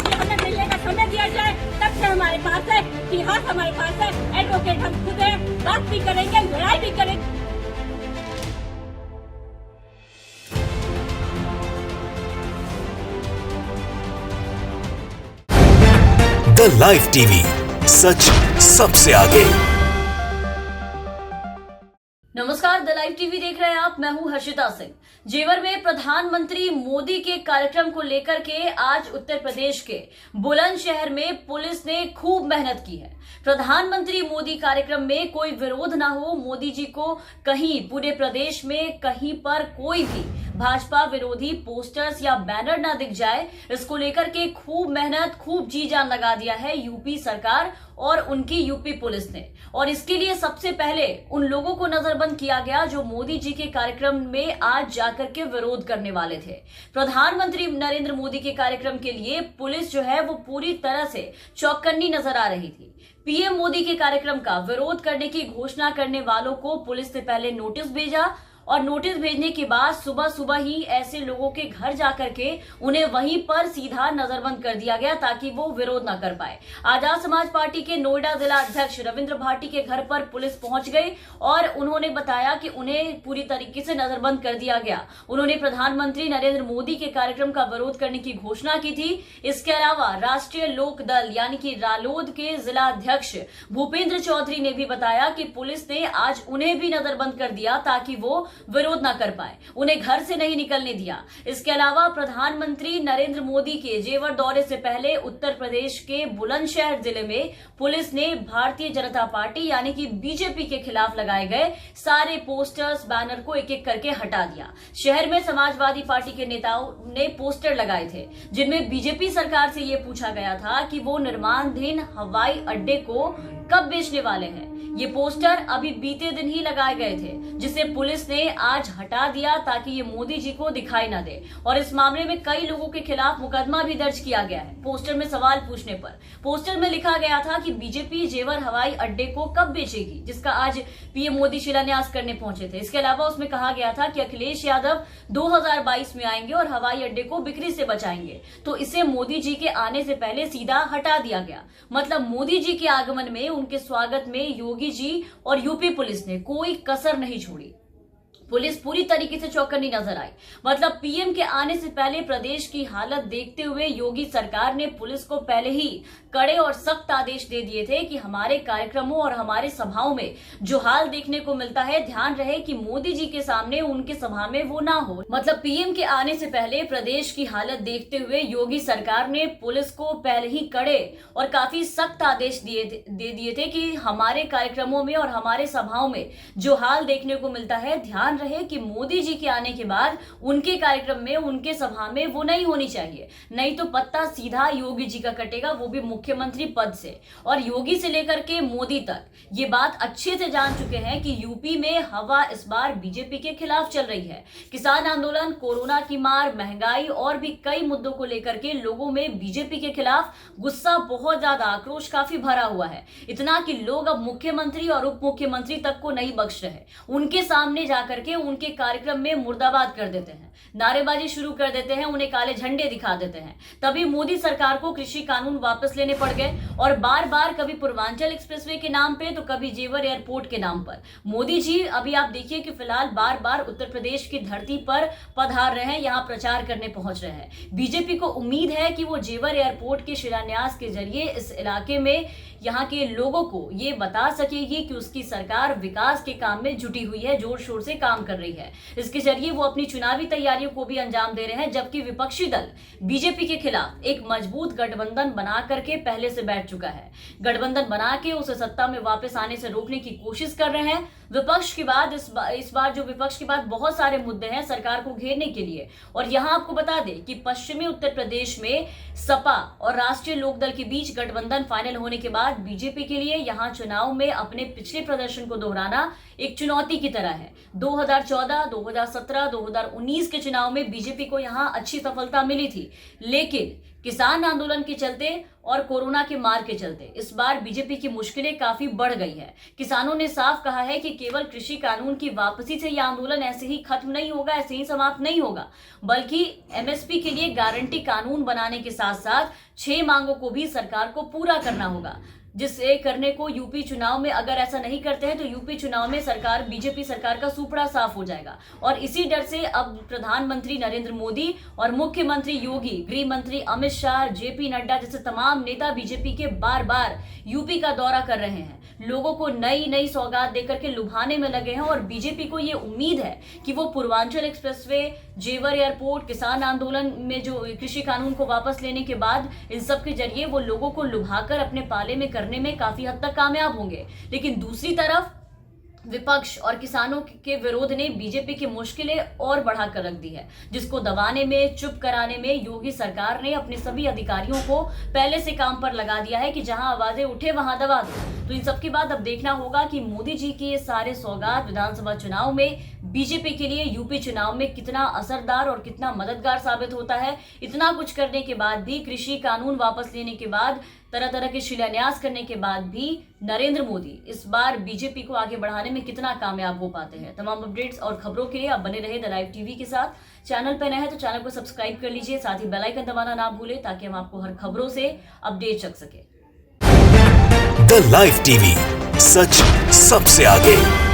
हमें मिलने का समय दिया जाए, तब से हमारे पास है कि हाँ हमारे पास है एडवोकेट, हम खुद है, बात भी करेंगे, लड़ाई भी करेंगे। द लाइव टीवी, सच सबसे आगे। नमस्कार, द लाइव टीवी देख रहे हैं आप। मैं हूं हर्षिता सिंह। जेवर में प्रधानमंत्री मोदी के कार्यक्रम को लेकर के आज उत्तर प्रदेश के बुलंदशहर में पुलिस ने खूब मेहनत की है। प्रधानमंत्री मोदी कार्यक्रम में कोई विरोध ना हो, मोदी जी को कहीं पूरे प्रदेश में कहीं पर कोई भी भाजपा विरोधी पोस्टर्स या बैनर ना दिख जाए, इसको लेकर के खूब मेहनत, खूब जी जान लगा दिया है यूपी सरकार और उनकी यूपी पुलिस ने। और इसके लिए सबसे पहले उन लोगों को नजरबंद किया गया जो मोदी जी के कार्यक्रम में आज जाकर के विरोध करने वाले थे। प्रधानमंत्री नरेंद्र मोदी के कार्यक्रम के लिए पुलिस जो है वो पूरी तरह से चौकन्नी नजर आ रही थी। पीएम मोदी के कार्यक्रम का विरोध करने की घोषणा करने वालों को पुलिस ने पहले नोटिस भेजा और नोटिस भेजने के बाद सुबह सुबह ही ऐसे लोगों के घर जाकर के उन्हें वहीं पर सीधा नजरबंद कर दिया गया ताकि वो विरोध न कर पाए। आजाद समाज पार्टी के नोएडा जिला अध्यक्ष रविंद्र भाटी के घर पर पुलिस पहुंच गई और उन्होंने बताया कि उन्हें पूरी तरीके से नजरबंद कर दिया गया। उन्होंने प्रधानमंत्री नरेंद्र मोदी के कार्यक्रम का विरोध करने की घोषणा की थी। इसके अलावा राष्ट्रीय लोक दल यानी कि रालोद के जिला अध्यक्ष भूपेंद्र चौधरी ने भी बताया कि पुलिस ने आज उन्हें भी नजरबंद कर दिया ताकि वो विरोध न कर पाए, उन्हें घर से नहीं निकलने दिया। इसके अलावा प्रधानमंत्री नरेंद्र मोदी के जेवर दौरे से पहले उत्तर प्रदेश के बुलंदशहर जिले में पुलिस ने भारतीय जनता पार्टी यानी कि बीजेपी के खिलाफ लगाए गए सारे पोस्टर्स, बैनर को एक एक करके हटा दिया। शहर में समाजवादी पार्टी के नेताओं ने पोस्टर लगाए थे जिनमें बीजेपी सरकार से ये पूछा गया था कि वो निर्माणाधीन हवाई अड्डे को कब बेचने वाले हैं। ये पोस्टर अभी बीते दिन ही लगाए गए थे जिसे पुलिस ने आज हटा दिया ताकि ये मोदी जी को दिखाई न दे। और इस मामले में कई लोगों के खिलाफ मुकदमा भी दर्ज किया गया है। पोस्टर में सवाल पूछने पर पोस्टर में लिखा गया था कि बीजेपी जेवर हवाई अड्डे को कब बेचेगी, जिसका आज पीएम मोदी शिलान्यास करने पहुंचे थे। इसके अलावा उसमें कहा गया था कि अखिलेश यादव 2022 में आएंगे और हवाई अड्डे को बिक्री से बचाएंगे, तो इसे मोदी जी के आने से पहले सीधा हटा दिया गया। मतलब मोदी जी के आगमन में, उनके स्वागत में योगी जी और यूपी पुलिस ने कोई कसर नहीं छोड़ी। पुलिस पूरी तरीके से चौकन्नी नजर आई। मतलब पीएम के आने से पहले प्रदेश की हालत देखते हुए योगी सरकार ने पुलिस को पहले ही कड़े और सख्त आदेश दे दिए थे कि हमारे कार्यक्रमों और हमारे सभाओं में जो हाल देखने को मिलता है, ध्यान रहे कि मोदी जी के सामने उनके सभा में वो ना हो। मतलब पीएम के आने से पहले प्रदेश की हालत देखते हुए योगी सरकार ने पुलिस को पहले ही कड़े और काफी सख्त आदेश दे दिए थे कि हमारे कार्यक्रमों में और हमारे सभाओं में जो हाल देखने को मिलता है, ध्यान रहे कि मोदी जी के आने के बाद उनके कार्यक्रम में, उनके सभा में वो नहीं होनी चाहिए, नहीं तो पत्ता सीधा योगी जी का कटेगा, वो भी मुख्यमंत्री पद से। और योगी से लेकर के मोदी तक ये बात अच्छे से जान चुके हैं कि यूपी में हवा इस बार बीजेपी के खिलाफ चल रही है। किसान आंदोलन, कोरोना की मार, महंगाई और भी कई मुद्दों को लेकर के लोगों में बीजेपी के खिलाफ गुस्सा बहुत ज्यादा, आक्रोश काफी भरा हुआ है। इतना कि लोग अब मुख्यमंत्री और उप मुख्यमंत्री तक को नहीं बख्श रहे, उनके सामने जाकर के उनके कार्यक्रम में मुर्दाबाद कर देते हैं, नारेबाजी शुरू कर देते हैं, उन्हें काले झंडे दिखा देते हैं। तभी मोदी सरकार को कृषि कानून वापस लेने पड़ गए और बार बार कभी पूर्वांचल एक्सप्रेसवे के नाम पे तो कभी जेवर एयरपोर्ट के नाम पर मोदी जी अभी आप देखिए कि फिलहाल बार बार उत्तर प्रदेश की धरती पर पधार रहे हैं, यहाँ प्रचार करने पहुंच रहे हैं। बीजेपी को उम्मीद है कि वो जेवर एयरपोर्ट के शिलान्यास के जरिए इस इलाके में यहाँ के लोगों को ये बता सकेगी कि उसकी सरकार विकास के काम में जुटी हुई है, जोर शोर से काम कर रही है। इसके जरिए वो अपनी चुनावी तैयारियों को भी अंजाम दे रहे हैं, जबकि विपक्षी दल बीजेपी के खिलाफ एक मजबूत गठबंधन बना करके पहले से बैठ चुका है। गठबंधन बना के उसे सत्ता में वापस आने से रोकने की कोशिश कर रहे हैं। विपक्ष के बाद इस बार जो विपक्ष के बाद बहुत सारे मुद्दे हैं सरकार को घेरने के लिए। और यहाँ आपको बता दें कि पश्चिमी उत्तर प्रदेश में सपा और राष्ट्रीय लोकदल के बीच गठबंधन फाइनल होने के बाद बीजेपी के लिए यहाँ चुनाव में अपने पिछले प्रदर्शन को दोहराना एक चुनौती की तरह है। 2014, 2017, 2019 के चुनाव में बीजेपी को यहाँ अच्छी सफलता मिली थी, लेकिन किसान आंदोलन के चलते और कोरोना के मार के चलते इस बार बीजेपी की मुश्किलें काफी बढ़ गई है। किसानों ने साफ कहा है कि केवल कृषि कानून की वापसी से यह आंदोलन ऐसे ही खत्म नहीं होगा, ऐसे ही समाप्त नहीं होगा, बल्कि एमएसपी के लिए गारंटी कानून बनाने के साथ साथ 6 मांगों को भी सरकार को पूरा करना होगा, जिसे करने को यूपी चुनाव में अगर ऐसा नहीं करते हैं तो यूपी चुनाव में सरकार बीजेपी सरकार का सुपड़ा साफ हो जाएगा। और इसी डर से अब प्रधानमंत्री नरेंद्र मोदी और मुख्यमंत्री योगी, गृह मंत्री अमित शाह, जेपी नड्डा जैसे तमाम नेता बीजेपी के बार बार यूपी का दौरा कर रहे हैं, लोगों को नई नई सौगात देकर के लुभाने में लगे हैं। और बीजेपी को ये उम्मीद है कि वो पूर्वांचल एक्सप्रेसवे, जेवर एयरपोर्ट, किसान आंदोलन में जो कृषि कानून को वापस लेने के बाद इन सब के जरिए वो लोगों को लुभाकर अपने पाले में करने में काफी हद तक कामयाब होंगे। लेकिन दूसरी तरफ विपक्ष और किसानों के विरोध ने बीजेपी की मुश्किलें और बढ़ाकर रख दी है, जिसको दबाने में, चुप कराने में योगी सरकार ने अपने सभी अधिकारियों को पहले से काम पर लगा दिया है कि जहां आवाजें उठे वहां दबा दो। तो इन सब के बाद अब देखना होगा कि मोदी जी के ये सारे सौगात विधानसभा चुनाव में बीजेपी के लिए यूपी चुनाव में कितना असरदार और कितना मददगार साबित होता है। इतना कुछ करने के बाद भी, कृषि कानून वापस लेने के बाद, तरह तरह के शिलान्यास करने के बाद भी नरेंद्र मोदी इस बार बीजेपी को आगे बढ़ाने में कितना कामयाब हो पाते हैं। तमाम अपडेट्स और खबरों के लिए आप बने रहे द लाइव टीवी के साथ। चैनल पर नए हैं तो चैनल को सब्सक्राइब कर लीजिए, साथ ही बेल आइकन दबाना ना भूलें ताकि हम आपको हर खबरों से अपडेट रख सके। द लाइव टीवी, सच सबसे आगे।